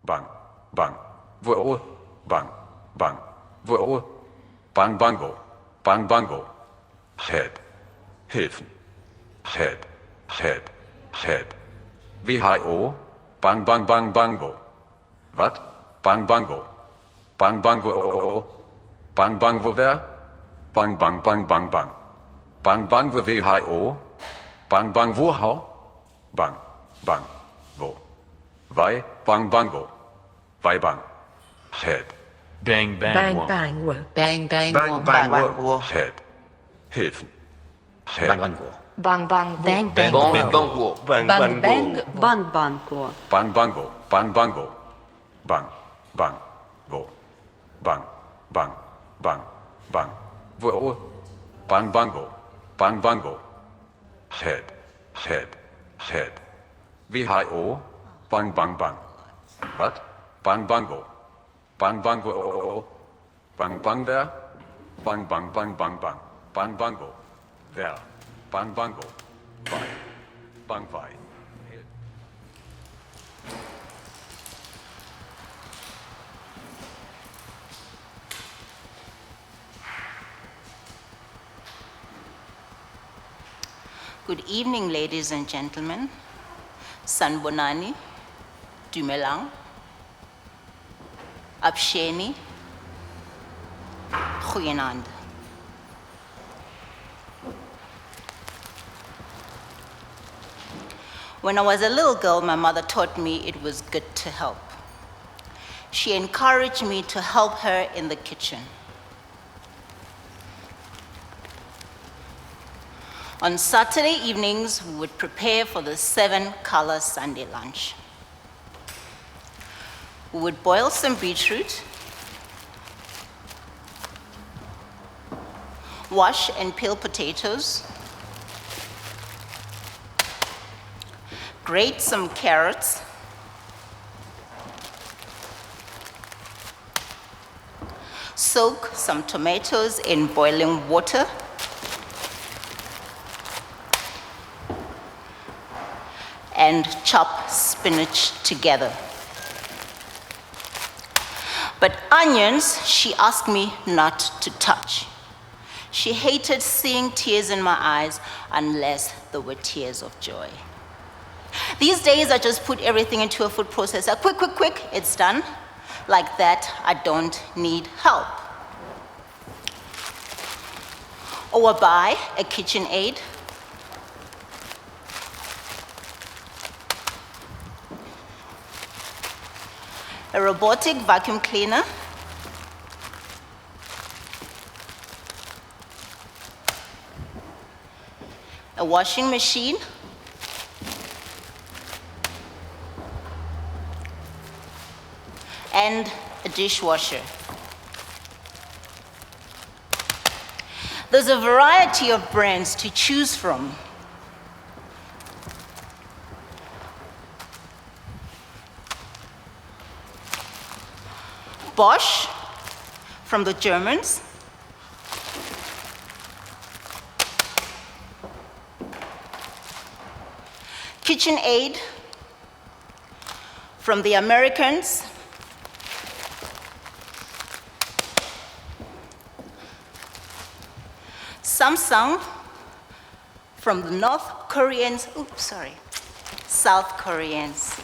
bang, bang, wo, bang, bang, wo, bang, bango, bang, bango, head, Hilfen, head, head, head, WHO, bang, bang, bang, bango, what, bang, bango, bang, bango, bang, bang, wo wer, bang, bang, bang, bang, bang, bang, bang, wo WHO, bang, bang, wo hau, bang, bang, wo, wei, bang, bango, wei, bang, head, Bang bang Bang wo. bang wo. Bang bang Bang, wo. bang, Bang wo. head, Hilfen, head, Bang, bang, wo. Bang bang wo. bang bang Bang wo. bang wo. Bang, Bang bang, bang wo. Bang bang go. bang, bango, bang, bango, bang, bang, go, bang, bang, bang, bang, wo, bang, bango, bang, bango, head, head, head, WHO, bang, bang, bang, what, bang, bango, bang, bango, bang, bang, there, bang, bang, bang, bang, bang, bang, bango, there, bang, bango, bang, vai. Good evening, ladies and gentlemen. Sanbonani, Dumelang, Absheni, Goeienaand. When I was a little girl, my mother taught me it was good to help. She encouraged me to help her in the kitchen. On Saturday evenings, we would prepare for the 7-color Sunday lunch. We would boil some beetroot, wash and peel potatoes, grate some carrots, soak some tomatoes in boiling water, and chop spinach together. But onions, she asked me not to touch. She hated seeing tears in my eyes unless they were tears of joy. These days, I just put everything into a food processor. Quick, quick, quick, it's done. Like that, I don't need help. Or I buy a KitchenAid, a robotic vacuum cleaner, a washing machine, and a dishwasher. There's a variety of brands to choose from. Bosch, from the Germans. KitchenAid, from the Americans. Samsung, from the South Koreans.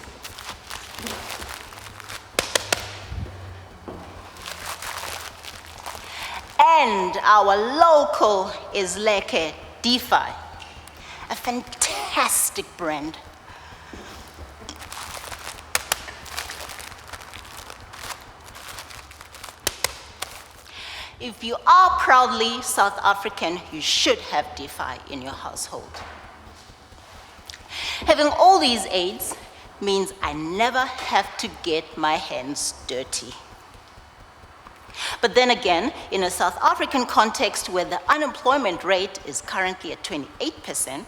And our local is Leke DeFi, a fantastic brand. If you are proudly South African, you should have DeFi in your household. Having all these aids means I never have to get my hands dirty. But then again, in a South African context where the unemployment rate is currently at 28%,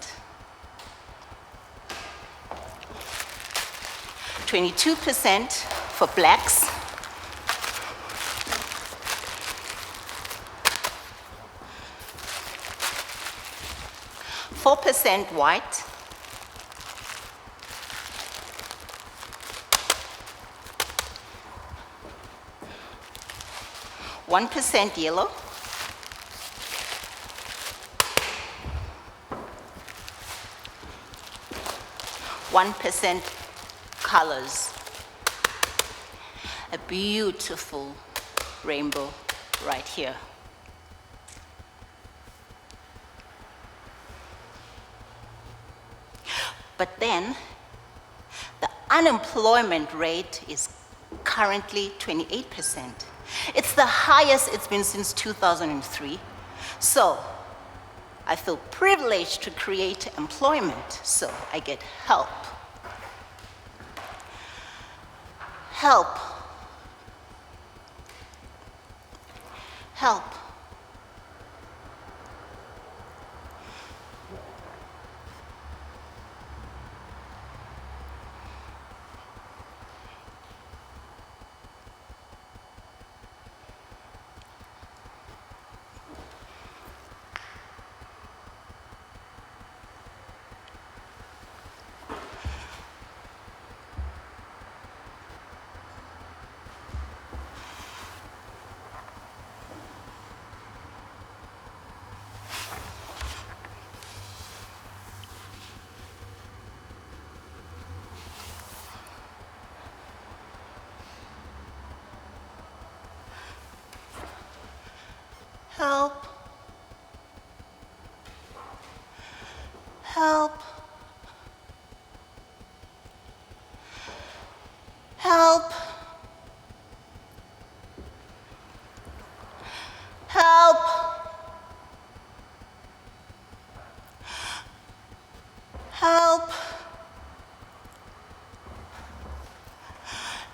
22% for blacks, 4% white, 1% yellow, 1% colors. A beautiful rainbow right here. But then, the unemployment rate is currently 28%. It's the highest it's been since 2003. So, I feel privileged to create employment, so I get help. Help. Help. Help. Help. Help. Help. Help.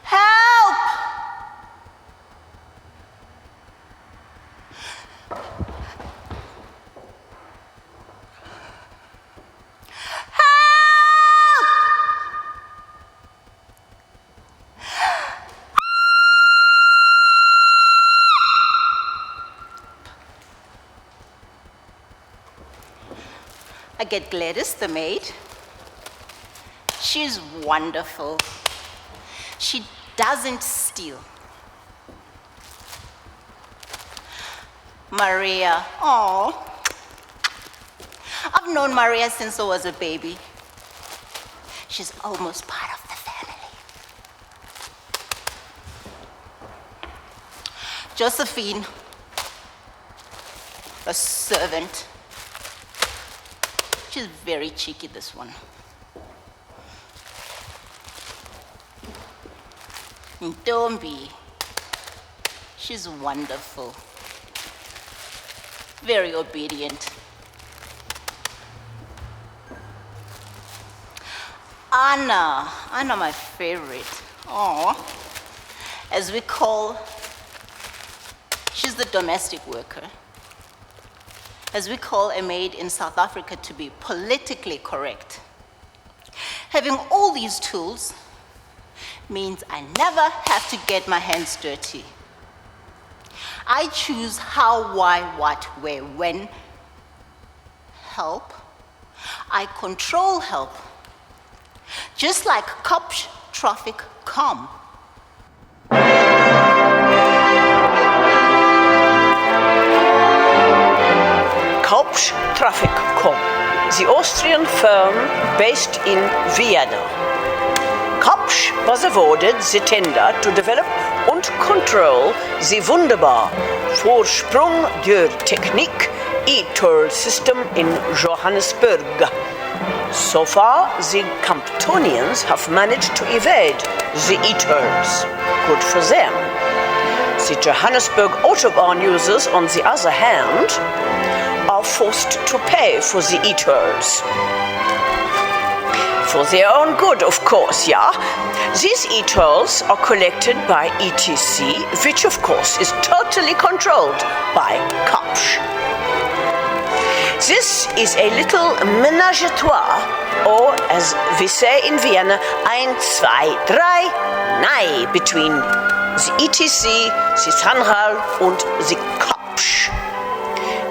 Help. I get Gladys, the maid. She's wonderful. She doesn't steal. Maria, oh, I've known Maria since I was a baby. She's almost part of the family. Josephine, a servant. She's very cheeky, this one. Ntombi, she's wonderful. Very obedient. Anna, my favorite. Oh, as we call, she's the domestic worker. As we call a maid in South Africa to be politically correct. Having all these tools means I never have to get my hands dirty. I choose how, why, what, where, when. Help. I control help. Just like cops, traffic, calm. Kopsch Traffic.com, the Austrian firm based in Vienna. Kopsch was awarded the tender to develop and control the wunderbar Vorsprung der Technik e-toll system in Johannesburg. So far, the Camptonians have managed to evade the e-tolls. Good for them. The Johannesburg Autobahn users, on the other hand, are forced to pay for the e-tolls. For their own good, of course, yeah? These e-tolls are collected by ETC, which of course is totally controlled by Kopsch. This is a little ménage à trois, or as we say in Vienna, 1, 2, 3, nein, between the ETC, the Sanral and the Kopsch.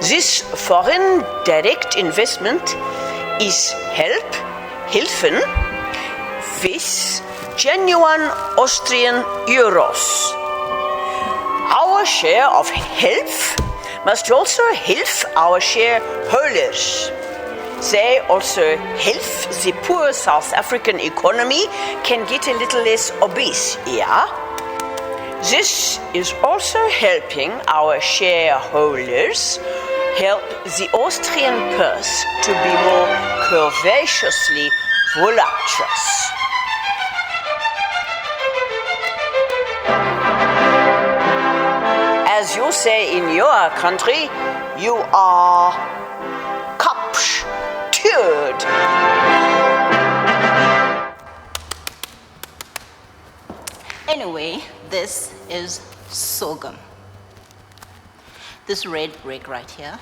This foreign direct investment is helfen, with genuine Austrian euros. Our share of health must also help our shareholders. They also help the poor South African economy can get a little less obese, yeah? This is also helping our shareholders help the Austrian purse to be more curvaceously voluptuous. As you say in your country, you are kapstürd. Anyway, this is sorghum. This red brick right here,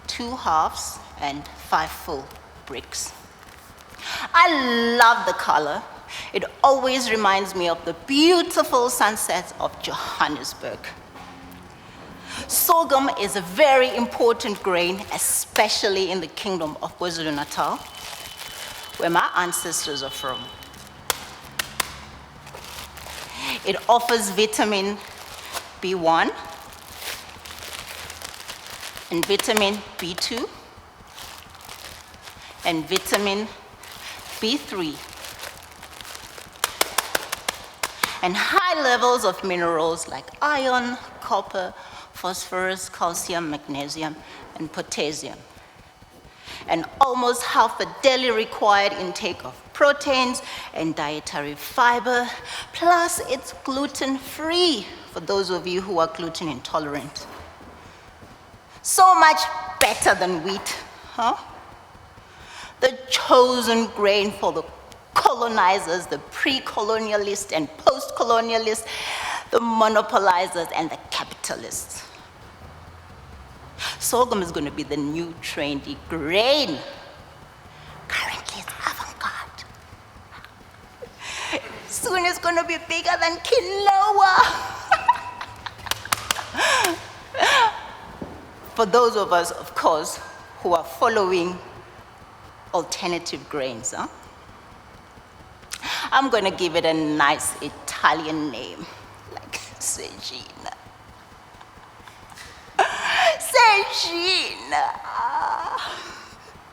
2 halves and 5 full bricks. I love the color. It always reminds me of the beautiful sunsets of Johannesburg. Sorghum is a very important grain, especially in the kingdom of KwaZulu-Natal, where my ancestors are from. It offers vitamin B1 and vitamin B2 and vitamin B3 and high levels of minerals like iron, copper, phosphorus, calcium, magnesium, and potassium. And almost half the daily required intake of proteins and dietary fiber, plus it's gluten-free for those of you who are gluten intolerant. So much better than wheat, huh? The chosen grain for the colonizers, the pre-colonialists and post-colonialists, the monopolizers and the capitalists. Sorghum is going to be the new trendy grain. Currently it's avant-garde. Soon it's going to be bigger than quinoa. For those of us, of course, who are following alternative grains, huh? I'm going to give it a nice Italian name, like Segina. Segina.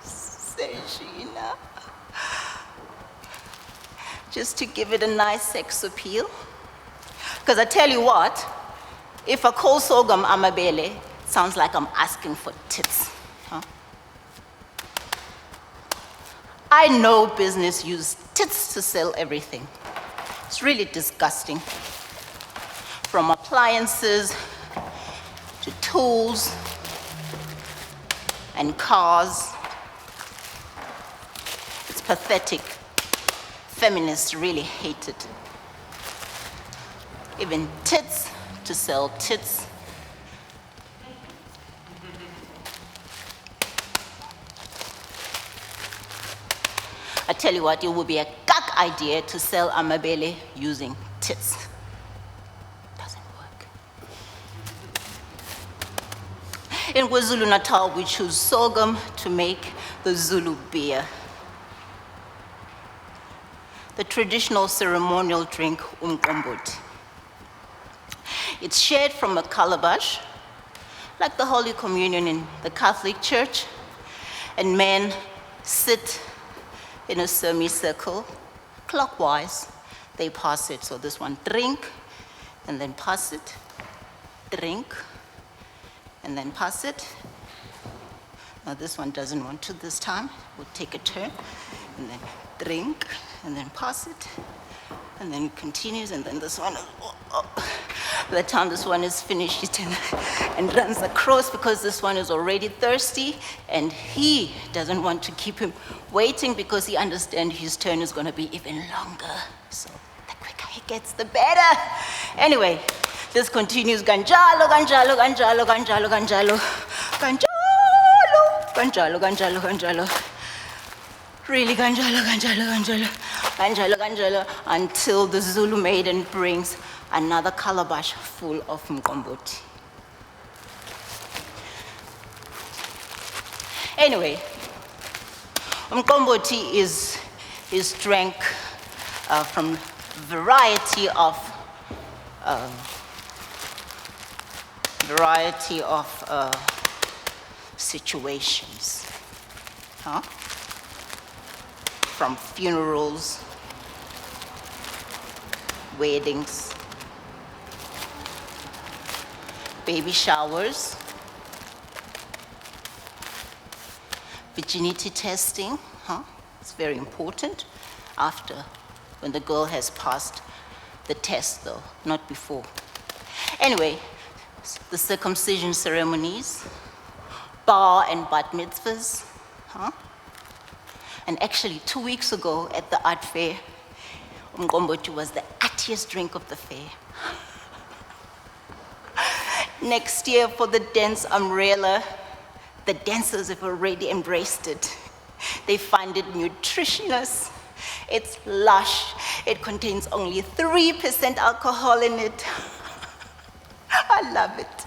Segina. Just to give it a nice sex appeal. Because I tell you what, if I call sorghum amabele, it sounds like I'm asking for tits. Huh? I know business use tits to sell everything. It's really disgusting. From appliances to tools and cars. It's pathetic. Feminists really hate it. Even tits to sell tits. I tell you what, it would be a gag idea to sell amabele using tits. Doesn't work. In KwaZulu-Natal, we choose sorghum to make the Zulu beer. The traditional ceremonial drink, umqombothi. It's shared from a calabash, like the Holy Communion in the Catholic Church, and men sit in a semicircle, clockwise. They pass it. So this one, drink, and then pass it, drink, and then pass it. Now this one doesn't want to this time. We'll take a turn, and then drink, and then pass it, and then it continues, and then this one, by the time this one is finished, and runs across because this one is already thirsty, and he doesn't want to keep him waiting because he understands his turn is going to be even longer. So the quicker he gets, the better. Anyway, this continues, ganjalo, ganjalo, ganjalo, ganjalo, ganjalo, ganjalo, ganjalo, ganjalo, ganjalo. Really ganjalo, ganjalo, ganjalo, ganjalo, ganjalo, until the Zulu maiden brings another calabash full of mqombothi. Anyway, mqombothi is drank from a variety of variety of situations, from funerals, weddings, baby showers, virginity testing, it's very important after, when the girl has passed the test though, not before. Anyway, the circumcision ceremonies, bar and bat mitzvahs, And actually 2 weeks ago at the art fair, umqombothi was the artiest drink of the fair. Next year for the dance umbrella, the dancers have already embraced it. They find it nutritious, it's lush, it contains only 3% alcohol in it. I love it.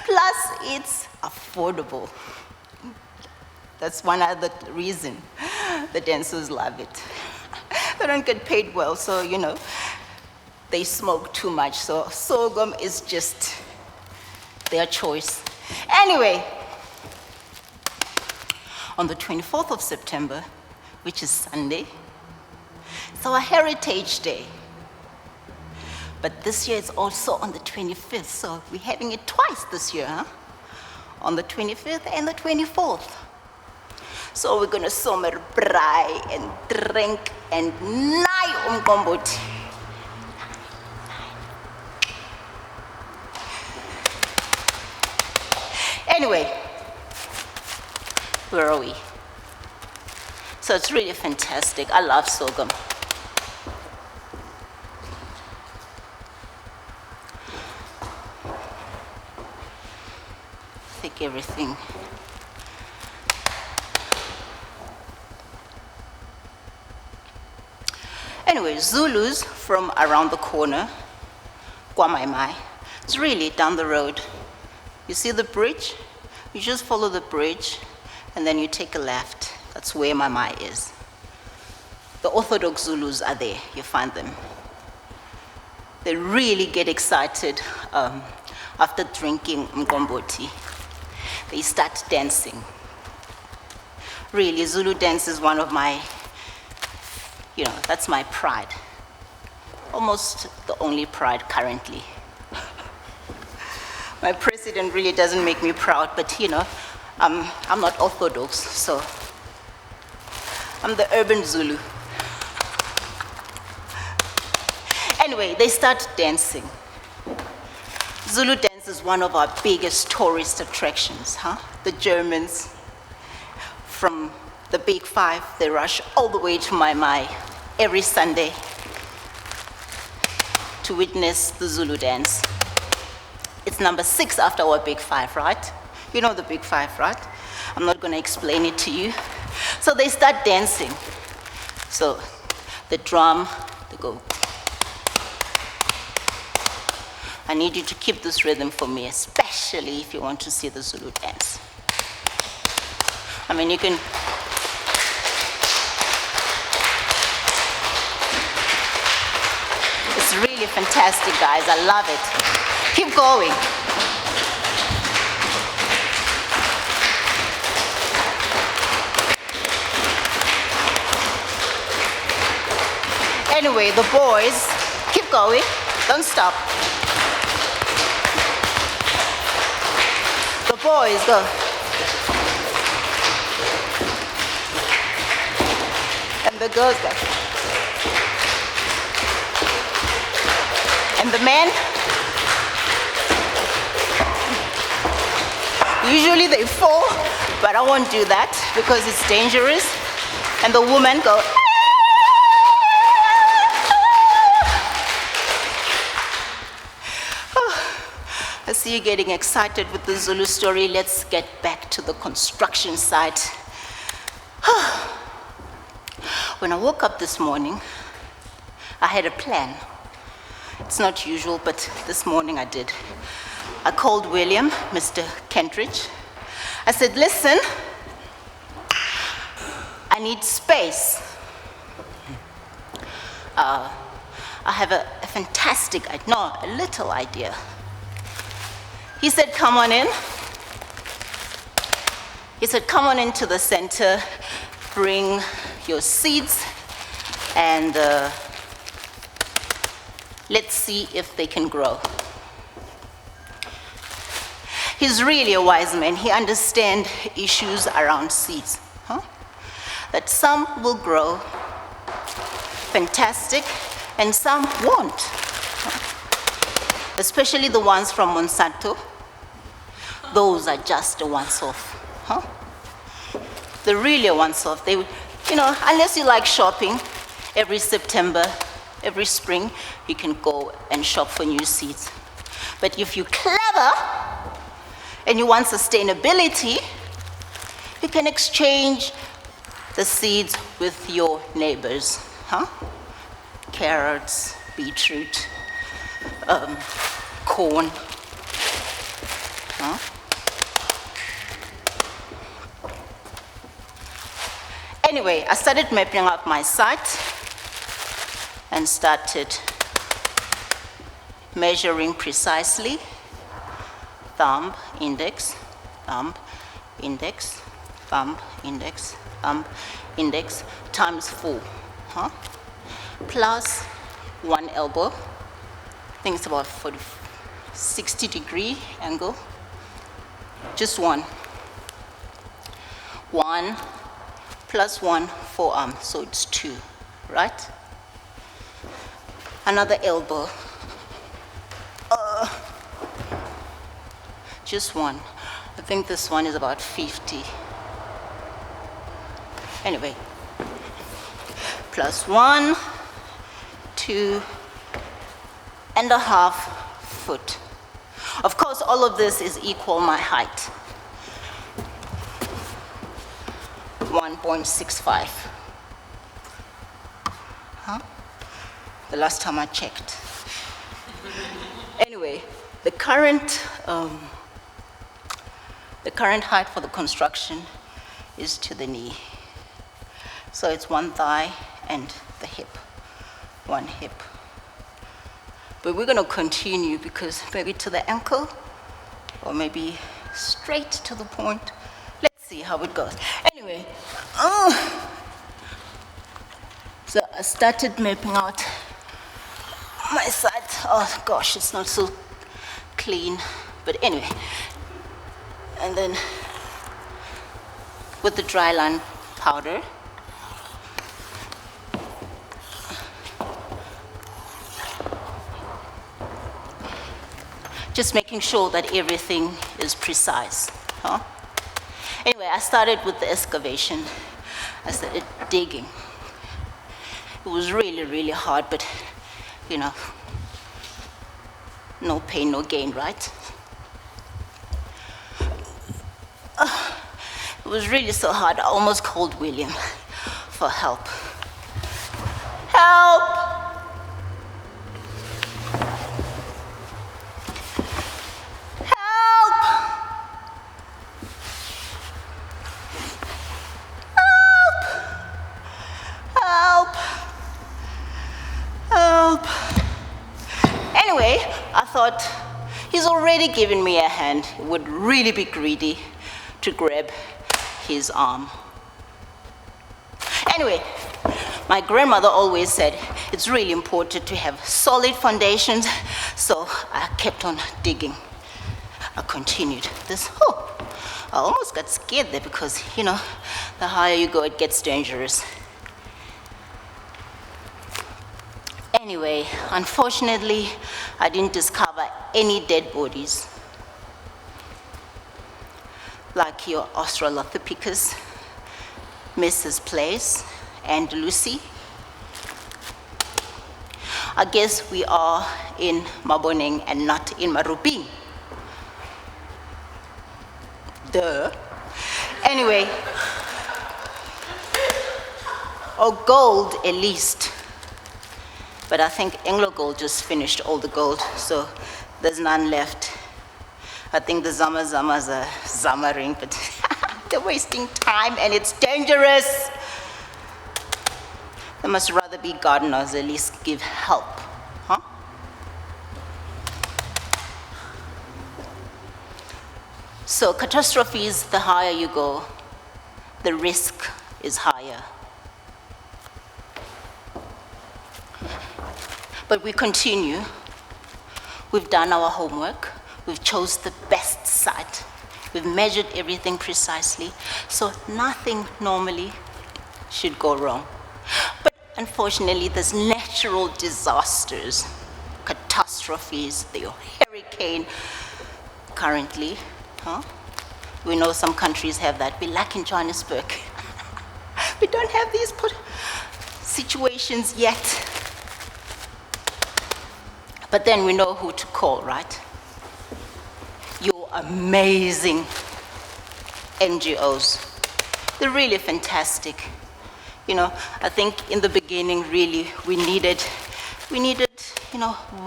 Plus, it's affordable. That's one other reason the dancers love it. They don't get paid well, so, you know, they smoke too much, so sorghum is just their choice. Anyway, on the 24th of September, which is Sunday, it's our Heritage Day. But this year it's also on the 25th, so we're having it twice this year, on the 25th and the 24th. So we're gonna somer braai and drink and naai umqombothi. Anyway, where are we? So it's really fantastic. I love sorghum. I think everything. Anyway, Zulus from around the corner, KwaMai, it's really down the road. You see the bridge? You just follow the bridge and then you take a left. That's where Mai is. The Orthodox Zulus are there, you find them. They really get excited after drinking mqombothi. They start dancing. Really, Zulu dance is one of my, you know, that's my pride. Almost the only pride currently. My president really doesn't make me proud, but you know, I'm not Orthodox, so I'm the urban Zulu. Anyway, they start dancing. Zulu dance is one of our biggest tourist attractions, The Germans from the Big Five, they rush all the way to Mai every Sunday to witness the Zulu dance. It's number 6 after our Big Five, right? You know the Big Five, right? I'm not gonna explain it to you. So they start dancing. So the drum, they go. I need you to keep this rhythm for me, especially if you want to see the Zulu dance. I mean, you can. It's really fantastic, guys. I love it. Keep going. Anyway, the boys, keep going. Don't stop. The boys go. And the girls go. And the men, usually they fall, but I won't do that because it's dangerous. And the women go. I see you getting excited with the Zulu story. Let's get back to the construction site. When I woke up this morning, I had a plan. It's not usual, but this morning I did. I called William, Mr. Kentridge. I said, listen, I need space. I have a fantastic, no, a little idea. He said, come on in. He said, come on into the center, bring your seeds, and let's see if they can grow. He's really a wise man. He understands issues around seeds. That some will grow fantastic and some won't. Especially the ones from Monsanto. Those are just the once-off. The really once-off. They, unless you like shopping, every September, every spring, you can go and shop for new seeds. But if you're clever and you want sustainability, you can exchange the seeds with your neighbors. Carrots, beetroot, corn. Anyway, I started mapping out my site and started measuring precisely thumb, index, thumb, index, thumb, index, thumb, index, times 4, plus 1 elbow. I think it's about 60-degree angle. Just one. 1 plus 1 forearm, so it's 2, right? Another elbow. Just one. I think this one is about 50. Anyway, plus 1, 2.5 foot. Of course, all of this is equal my height. 1.65. The last time I checked. Anyway, the current height for the construction is to the knee. So it's one thigh and the hip, one hip. But we're going to continue because maybe to the ankle or maybe straight to the point. Let's see how it goes. Anyway, so I started mapping out my side. Oh gosh, it's not so clean. But anyway, and then with the dry line powder, just making sure that everything is precise. Anyway, I started with the excavation. I started digging. It was really, really hard, but no pain, no gain, right? It was really so hard. I almost called William for help. Help! I thought, he's already given me a hand. It would really be greedy to grab his arm. Anyway, my grandmother always said it's really important to have solid foundations, so I kept on digging. I continued this. I almost got scared there because, the higher you go, it gets dangerous. Anyway, unfortunately, I didn't discover any dead bodies, like your Australopithecus, Mrs. Place, and Lucy. I guess we are in Maboneng and not in Maruping. Duh. Anyway, or gold at least. But I think Anglo Gold just finished all the gold, so there's none left. I think the Zamazamas are Zamaring, but they're wasting time and it's dangerous. They must rather be gardeners, at least give help. So catastrophes, the higher you go, the risk is higher. But we continue. We've done our homework. We've chose the best site. We've measured everything precisely. So nothing normally should go wrong. But unfortunately, there's natural disasters, catastrophes, the hurricane currently. We know some countries have that. We lack in Johannesburg. We don't have these situations yet. But then we know who to call, right? Your amazing NGOs. They're really fantastic. I think in the beginning, really, we needed,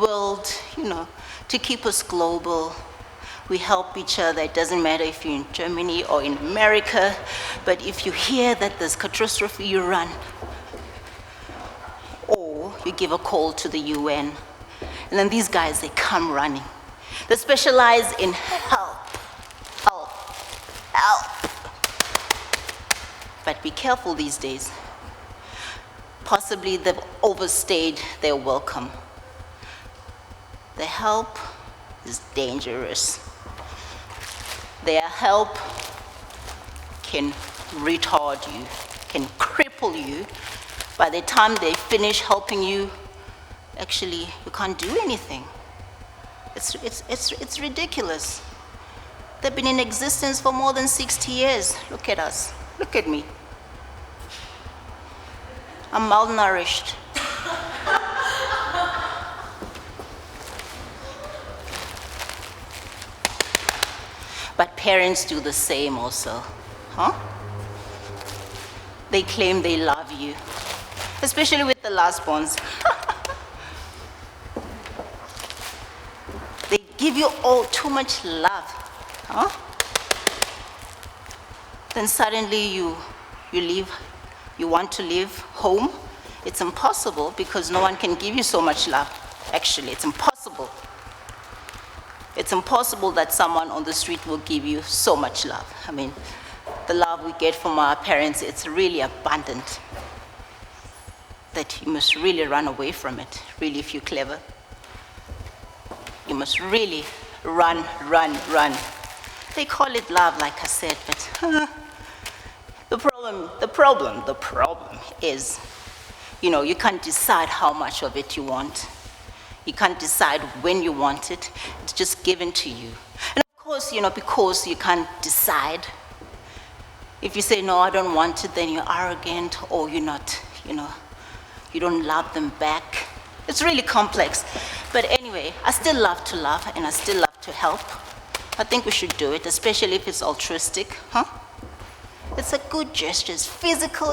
world, to keep us global. We help each other. It doesn't matter if you're in Germany or in America, but if you hear that there's catastrophe, you run. Or you give a call to the UN. And then these guys, they come running. They specialize in help. But be careful these days. Possibly they've overstayed their welcome. The help is dangerous. Their help can retard you, can cripple you. By the time they finish helping you, actually, you can't do anything. It's ridiculous. They've been in existence for more than 60 years. Look at us. Look at me. I'm malnourished. But parents do the same also, They claim they love you, especially with the last ones. They give you all too much love, Then suddenly you leave, you want to leave home. It's impossible because no one can give you so much love. Actually, it's impossible. It's impossible that someone on the street will give you so much love. I mean, the love we get from our parents, it's really abundant. That you must really run away from it, really, if you're clever. You must really run. They call it love, like I said, but the problem is, you can't decide how much of it you want. You can't decide when you want it. It's just given to you. And of course, because you can't decide, if you say, no, I don't want it, then you're arrogant, or you're not, you don't love them back. It's really complex. But anyway, I still love to love, and I still love to help. I think we should do it, especially if it's altruistic, It's a good gesture. It's physical,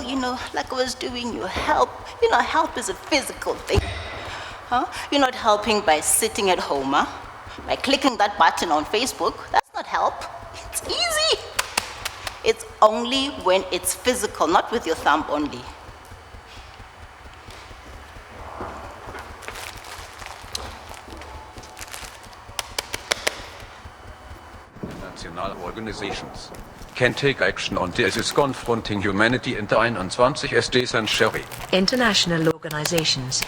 like I was doing. You help. Help is a physical thing. You're not helping by sitting at home, by clicking that button on Facebook. That's not help. It's easy. It's only when it's physical, not with your thumb only. National organizations can take action on this is confronting humanity in the 21st century. International organizations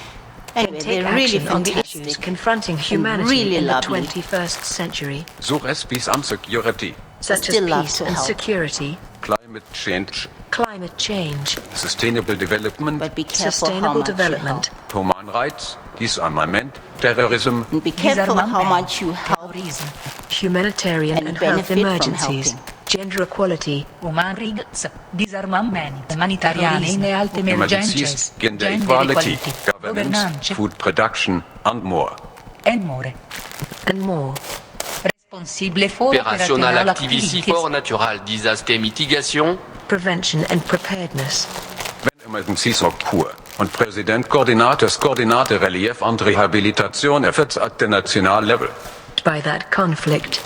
Anyway, can take they're really action on the fantastic. issues confronting humanity really in the lovely. 21st century, So as peace and security, such as still love peace to and help. security, climate change, climate change, sustainable development, But be careful how sustainable much development, human rights, disarmament, terrorism, you help. And be careful how much you help. terrorism, humanitarian And and health benefit from emergencies, helping. gender equality, Human rights, disarmamento, umanitariane e alte emergencies, emergencies, gender equality, governance, food production, and more. and more. and more. Responsible for Operational operational activity for natural disaster mitigation, Prevention and preparedness. Wenn emergencies occur und Präsident Koordinator Relief und Rehabilitation efforts at the national level. By that conflict,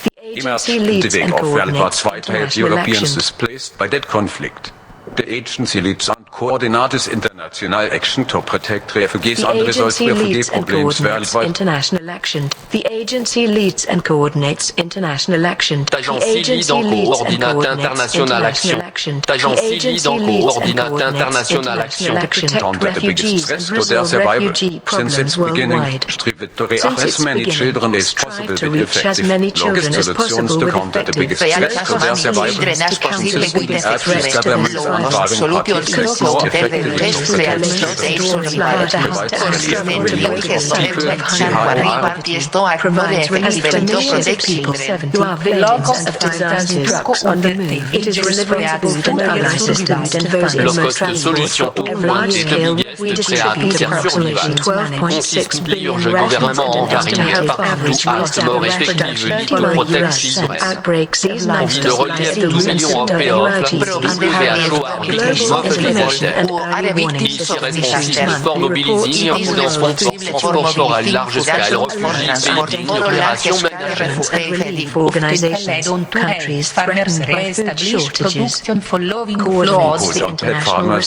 the Im agency ersten leads and Weg auf weltweit coordinates zweiteilt international Europeans action. displaced by that conflict. The agency leads and Coordinates International Action to Protect Refugees The and Resolve agency Refugee leads and Problems coordinates worldwide. international action. The agency leads and coordinates international action. The Agency agency lead en leads and coordinate coordinates international international action. action. The Agency lead agency en leads and coordinate coordinates international international action. action. Under Protect the biggest refugees stress and to their resolve survival. refugee Since problems its beginning, worldwide. strive to reach Since as its many children beginning, as possible strive to with reach as effective many longest children as solutions possible to with counter the biggest effective threats to their survival. solutions to counter the biggest Since threats to their survival. solutions Consistent more effectively evidence to to protect demonstrate children. stories like the how to struggle to break the cycle of hunger and poverty, provides relief to millions of people who are victims of disasters on the move. It is reliable food and allied systems and those in most transport. Every year, we distribute approximately 12.6 billion rations and an estimated average cost of ration 31 euros. Outbreaks of livestock at the roots of irregularities and global information and early warning systems each month. Fort mobilising Reports ou dans on son transport à large escale, refugiés, pays, opération governments and relief organizations, countries threatened by food shortages, coordinates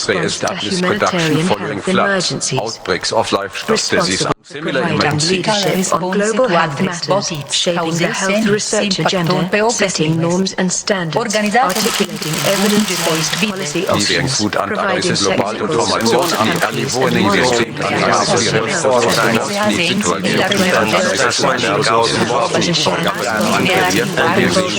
the international response to humanitarian health emergencies, Outbreaks of livestock disease responsible and for similar providing emergencies. leadership on global health matters, shaping the health research agenda, setting norms and standards, articulating evidence-based policy Leading options, food and providing analysis global flexible information support to and countries early and warning moral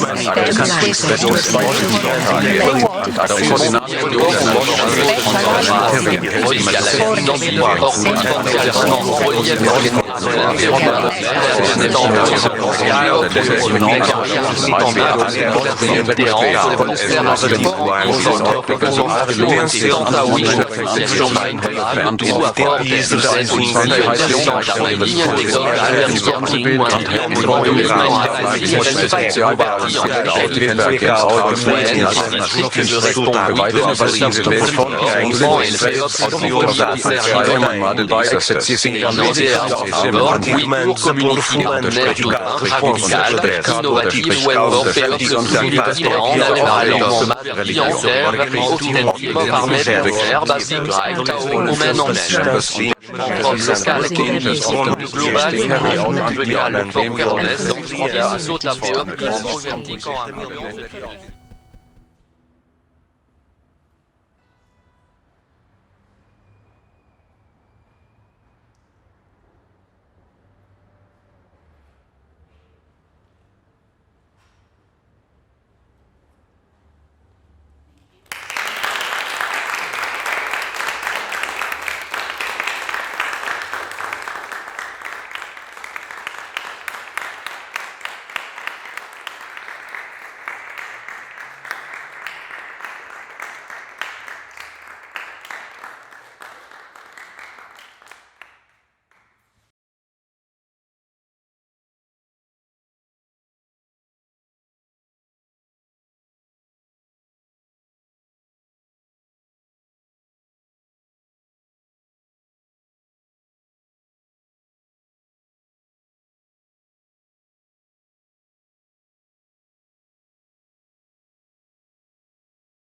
system global